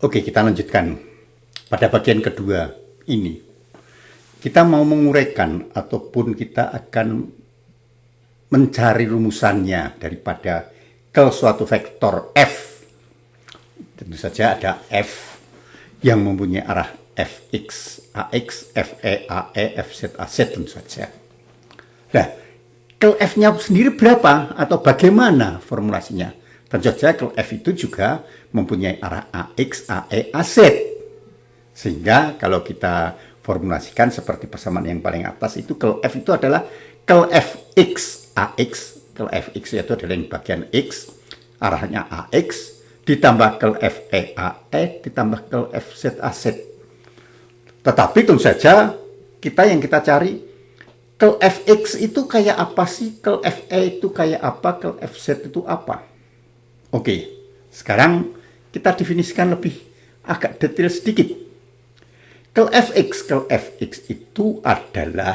Oke, kita lanjutkan. Pada bagian kedua ini, kita mau menguraikan ataupun kita akan mencari rumusannya daripada ke suatu vektor F. Tentu saja ada F yang mempunyai arah Fx, Ax, Fe, Ae, Fz, Az tentu saja. Nah, kel F-nya sendiri berapa atau bagaimana formulasinya? Tentu saja kel F itu juga mempunyai arah Ax, Ae, Az. Sehingga kalau kita formulasikan seperti persamaan yang paling atas itu kel F itu adalah kel Fx, Ax, kel Fx itu adalah yang bagian X, arahnya Ax, ditambah kel Fe, Ae, ditambah kel Fz, Az. Tetapi tentu saja yang kita cari kel Fx itu kayak apa sih, kel Fe itu kayak apa, kel Fz itu apa. Oke, sekarang kita definisikan lebih agak detail sedikit. Kel Fx itu adalah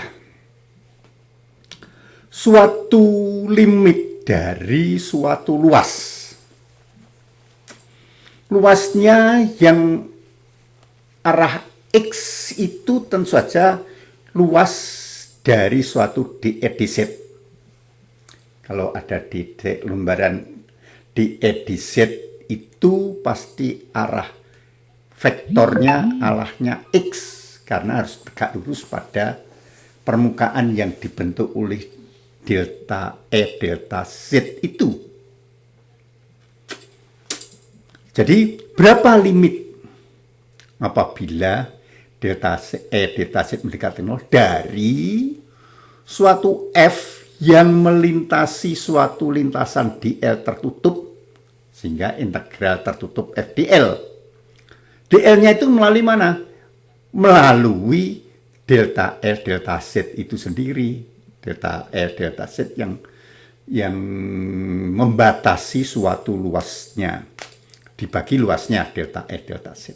suatu limit dari suatu luas. Luasnya yang arah X itu tentu saja luas dari suatu dz. Kalau ada di lembaran dz itu pasti arah vektornya arahnya X karena harus tegak lurus pada permukaan yang dibentuk oleh delta E, delta Z itu. Jadi berapa limit apabila delta E, delta Z mendekati 0 dari suatu F yang melintasi suatu lintasan dl tertutup sehingga integral tertutup F dl. dl-nya itu melalui mana? Melalui delta L, delta Z itu sendiri. Delta L, delta Z yang membatasi suatu luasnya. Dibagi luasnya delta L, delta Z.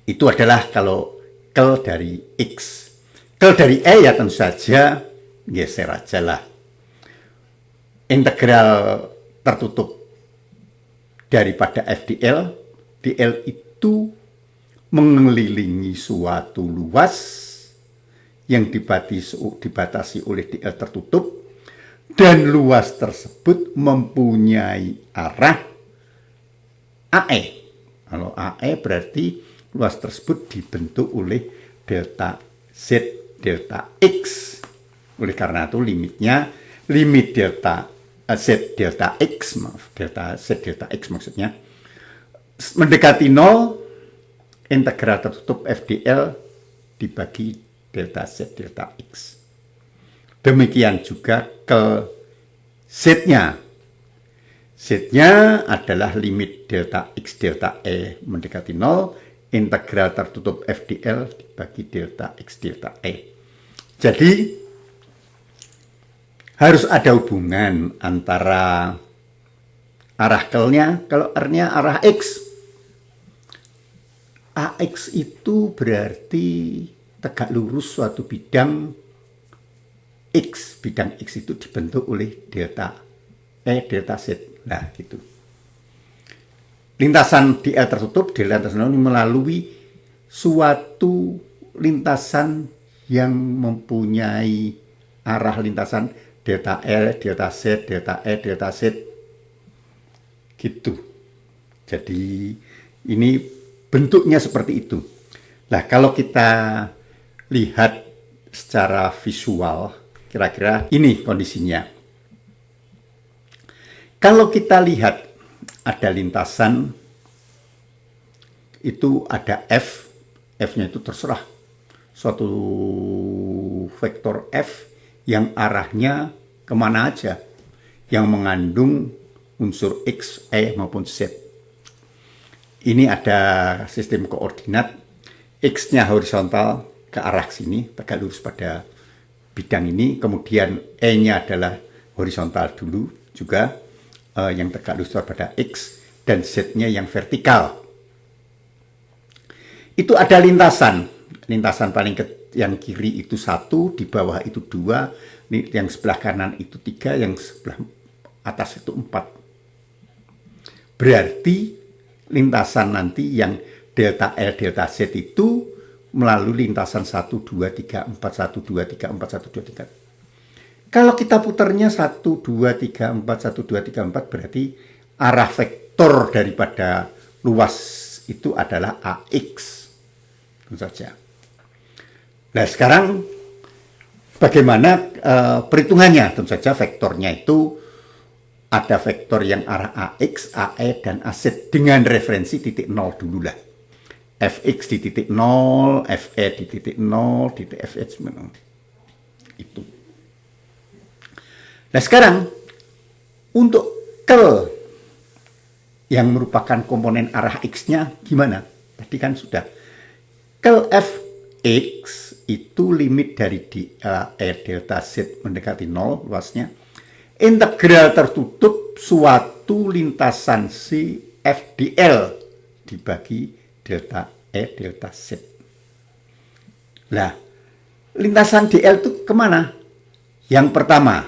Itu adalah kalau kel dari X. Kel dari E ya tentu saja geser aja lah. Integral tertutup daripada FdL. dl itu mengelilingi suatu luas yang dibatasi oleh dl tertutup dan luas tersebut mempunyai arah AE. Kalau AE berarti luas tersebut dibentuk oleh delta Z, delta X. Oleh karena itu limit delta Z, delta X, maaf, delta Z, delta X maksudnya, mendekati 0, integral tertutup FdL dibagi delta Z, delta X. Demikian juga ke Z-nya. Z-nya adalah limit delta X, delta E mendekati 0, integral tertutup FdL dibagi delta X, delta E. Jadi, harus ada hubungan antara arah kelnya, kalau R-nya arah X. AX itu berarti tegak lurus suatu bidang X. Bidang X itu dibentuk oleh delta E, delta Z. Nah, gitu. Lintasan dl tertutup, delta melalui suatu lintasan yang mempunyai arah lintasan delta L, delta Z, delta E, delta Z. Gitu. Jadi, ini bentuknya seperti itu. Nah, kalau kita lihat secara visual, kira-kira ini kondisinya. Kalau kita lihat ada lintasan, itu ada F, F-nya itu terserah. Suatu vektor F yang arahnya kemana aja, yang mengandung unsur X, E, maupun Z. Ini ada sistem koordinat, X-nya horizontal ke arah sini, tegak lurus pada bidang ini, kemudian E-nya adalah horizontal dulu juga, yang tegak lurus pada X, dan Z-nya yang vertikal. Itu ada lintasan paling yang kiri itu 1, di bawah itu 2, yang sebelah kanan itu 3, yang sebelah atas itu 4. Berarti lintasan nanti yang delta L, delta Z itu melalui lintasan 1, 2, 3, 4, 1, 2, 3, 4, 1, 2, 3. Kalau kita putarnya 1, 2, 3, 4, 1, 2, 3, 4 berarti arah vektor daripada luas itu adalah AX. Tentu saja. Nah sekarang bagaimana perhitungannya? Tentu saja vektornya itu ada vektor yang arah AX, AE, dan AZ dengan referensi titik 0 dulu lah. Fx di titik 0, Fe di titik 0, titik Fh itu. Nah sekarang untuk curl yang merupakan komponen arah x-nya gimana? Tadi kan sudah. Curl Fx itu limit dari delta Z mendekati 0 luasnya. Integral tertutup suatu lintasan si F di L dibagi delta E delta Z. Nah, lintasan dl itu kemana? Yang pertama,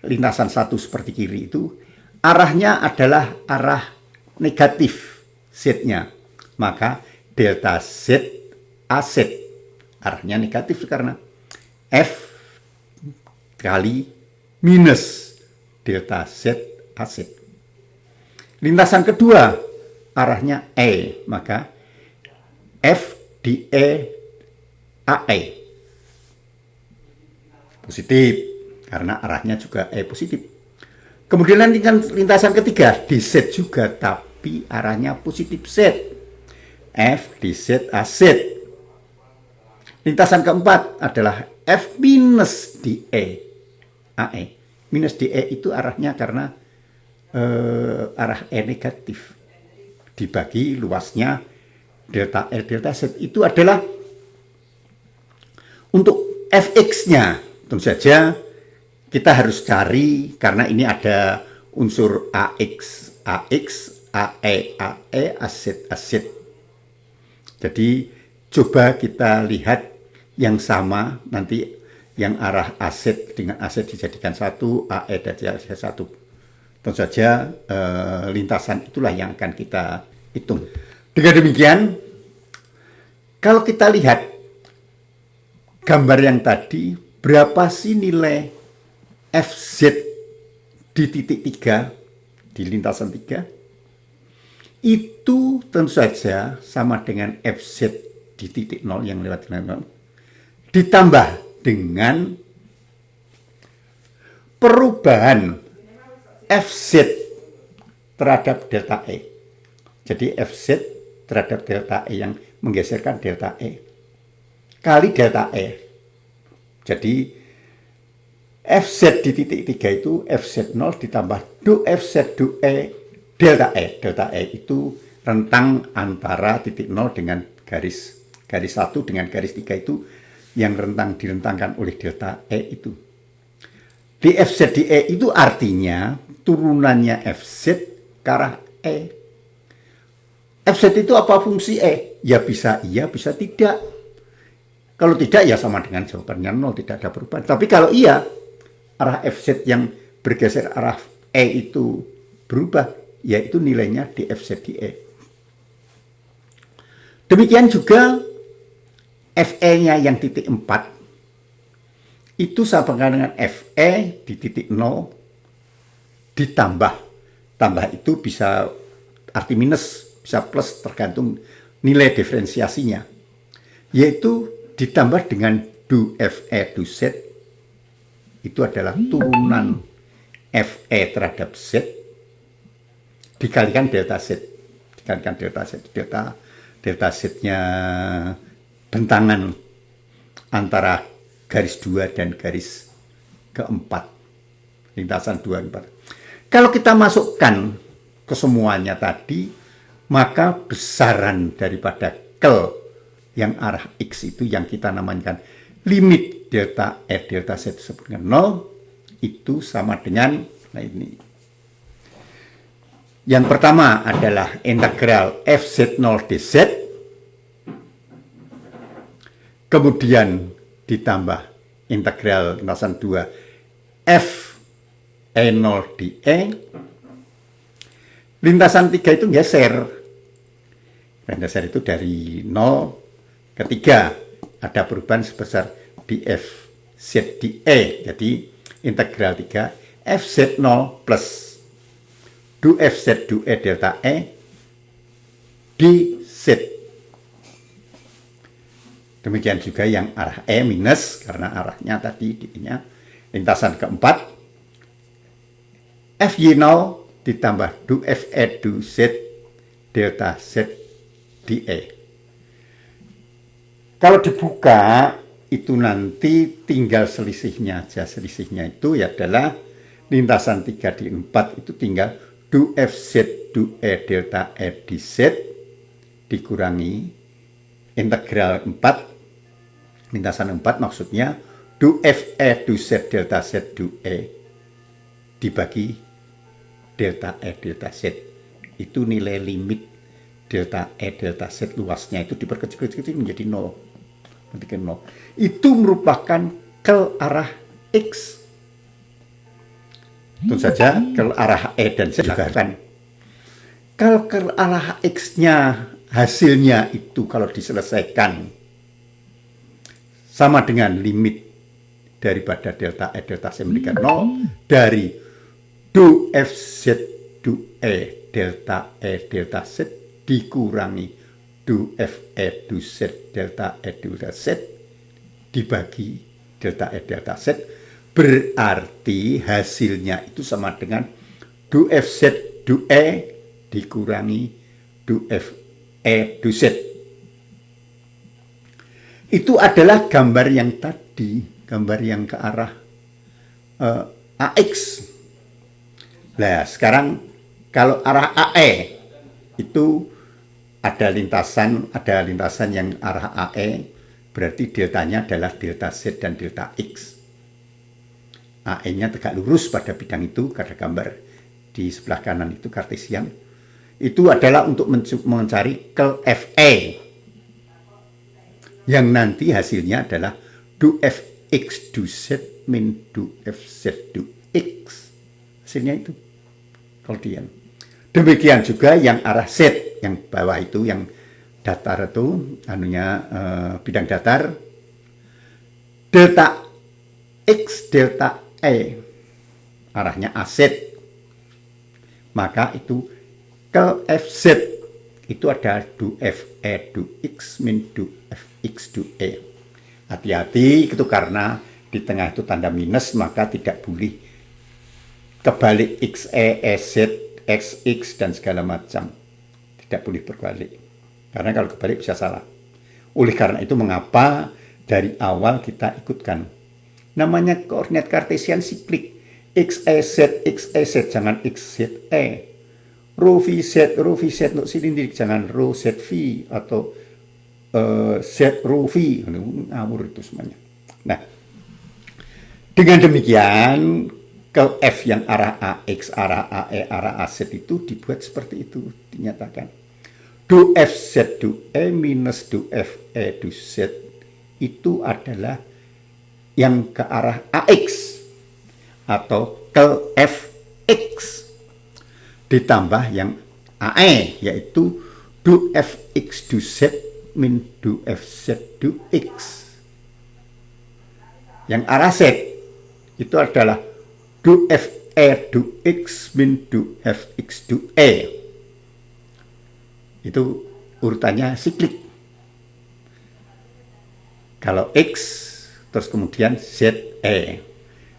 lintasan 1 seperti kiri itu arahnya adalah arah negatif Z-nya. Maka delta Z AZ arahnya negatif karena F kali minus delta Z AZ. Lintasan kedua arahnya E, maka F di E AE positif karena arahnya juga E positif. Kemudian lintasan ketiga di Z juga tapi arahnya positif Z, F di Z AZ. Lintasan keempat adalah F minus di E AE. Minus di E itu arahnya karena arah E negatif dibagi luasnya delta L delta Z itu adalah untuk Fx-nya. Tentu saja kita harus cari karena ini ada unsur AX, AE, AZ, AZ. Jadi coba kita lihat yang sama nanti yang arah AZ dengan AZ dijadikan 1, AE dijadikan 1. Tentu saja lintasan itulah yang akan kita hitung. Dengan demikian, kalau kita lihat gambar yang tadi, berapa sih nilai Fz di titik 3, di lintasan 3? Itu tentu saja sama dengan Fz di titik 0 yang lewat 0, ditambah dengan perubahan Fz terhadap delta E. Jadi Fz terhadap delta E yang menggeserkan delta E kali delta E. Jadi Fz di titik 3 itu Fz0 ditambah do Fz do E delta E. Delta E itu rentang antara titik 0 dengan garis 1 dengan garis 3 itu yang direntangkan oleh delta E itu. Di Fz di E itu artinya turunannya Fz ke arah E. Fz itu apa fungsi E? Ya bisa iya, bisa tidak. Kalau tidak ya sama dengan jawabannya 0, tidak ada perubahan. Tapi kalau iya, arah Fz yang bergeser arah E itu berubah, yaitu nilainya di Fz di E. Demikian juga Fe-nya yang titik 4, itu sama dengan Fe di titik 0 ditambah. Tambah itu bisa arti minus, bisa plus tergantung nilai diferensiasinya. Yaitu ditambah dengan do Fe do Z, itu adalah turunan Fe terhadap Z dikalikan delta Z. Dikalikan delta Z. Delta Z-nya bentangan antara garis 2 dan garis keempat. Lintasan 2 4. Kalau kita masukkan ke semuanya tadi, maka besaran daripada kel yang arah X itu yang kita namakan limit delta E delta Z disebut dengan 0, itu sama dengan, nah ini. Yang pertama adalah integral Fz0 dz, kemudian ditambah integral lintasan 2 Fe0 di E. Lintasan 3 itu geser Varian dasar itu dari 0 ke 3 ada perubahan sebesar df z dE. Jadi integral 3 fz0 plus du fz du e delta E dz. Demikian juga yang arah E minus, karena arahnya tadi D-nya. Lintasan keempat, FY0 ditambah du FE du Z delta Z dE. Kalau dibuka, itu nanti tinggal selisihnya aja. Selisihnya itu ya adalah lintasan 3 di 4 itu tinggal du FZ du E delta E dz dikurangi integral 4, lintasan 4 maksudnya du FE du Z delta Z du E dibagi delta E delta Z. Itu nilai limit delta E delta Z luasnya itu diperkecil-kecil menjadi 0. Itu merupakan kel arah X. Tentu saja kel arah E dan Z juga kan. Kalau kel arah X-nya hasilnya itu kalau diselesaikan sama dengan limit daripada delta E delta Z meningkat 0 dari du FZ du E delta Z dikurangi du FE du Z delta E delta Z dibagi delta E delta Z, berarti hasilnya itu sama dengan du FZ du E dikurangi du FE du Z. Itu adalah gambar yang tadi, gambar yang ke arah AX. Nah, sekarang kalau arah AE itu ada lintasan yang arah AE, berarti deltanya adalah delta Z dan delta X. AE-nya tegak lurus pada bidang itu, karena gambar di sebelah kanan itu kartesian. Itu adalah untuk mencari kel FE, yang nanti hasilnya adalah du Fx du Z min du Fz du X. Hasilnya itu Claudian. Demikian juga yang arah Z, yang bawah itu, yang datar itu, bidang datar, delta X delta E, arahnya AZ, maka itu kel FZ itu ada du FE du X min du Fx du E. Hati-hati itu, karena di tengah itu tanda minus, maka tidak boleh kebalik XE, EZ, XX dan segala macam. Tidak boleh berbalik. Karena kalau kebalik bisa salah. Oleh karena itu mengapa dari awal kita ikutkan namanya koordinat kartesian siklik. XEZ, XEZ, jangan XZE. Rho VZ untuk silindik, jangan Rho ZV atau Z Rho V. Ngawur itu semuanya. Nah, dengan demikian kel F yang arah AX, arah AE, arah AZ itu dibuat seperti itu, dinyatakan. Du FZ du E minus du FE du Z itu adalah yang ke arah AX atau kel FX ditambah yang AE, yaitu du Fx du Z min du Fz du X. Yang arah Z itu adalah du Fe du X min du Fx du E. Itu urutannya siklik. Kalau X, terus kemudian ZE.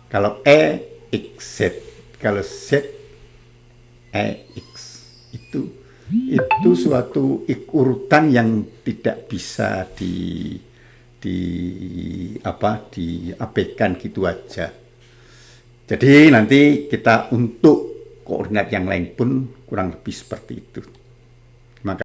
Kalau E, XZ. Kalau Z, EX. Itu suatu urutan yang tidak bisa diabaikan gitu aja. Jadi nanti kita untuk koordinat yang lain pun kurang lebih seperti itu.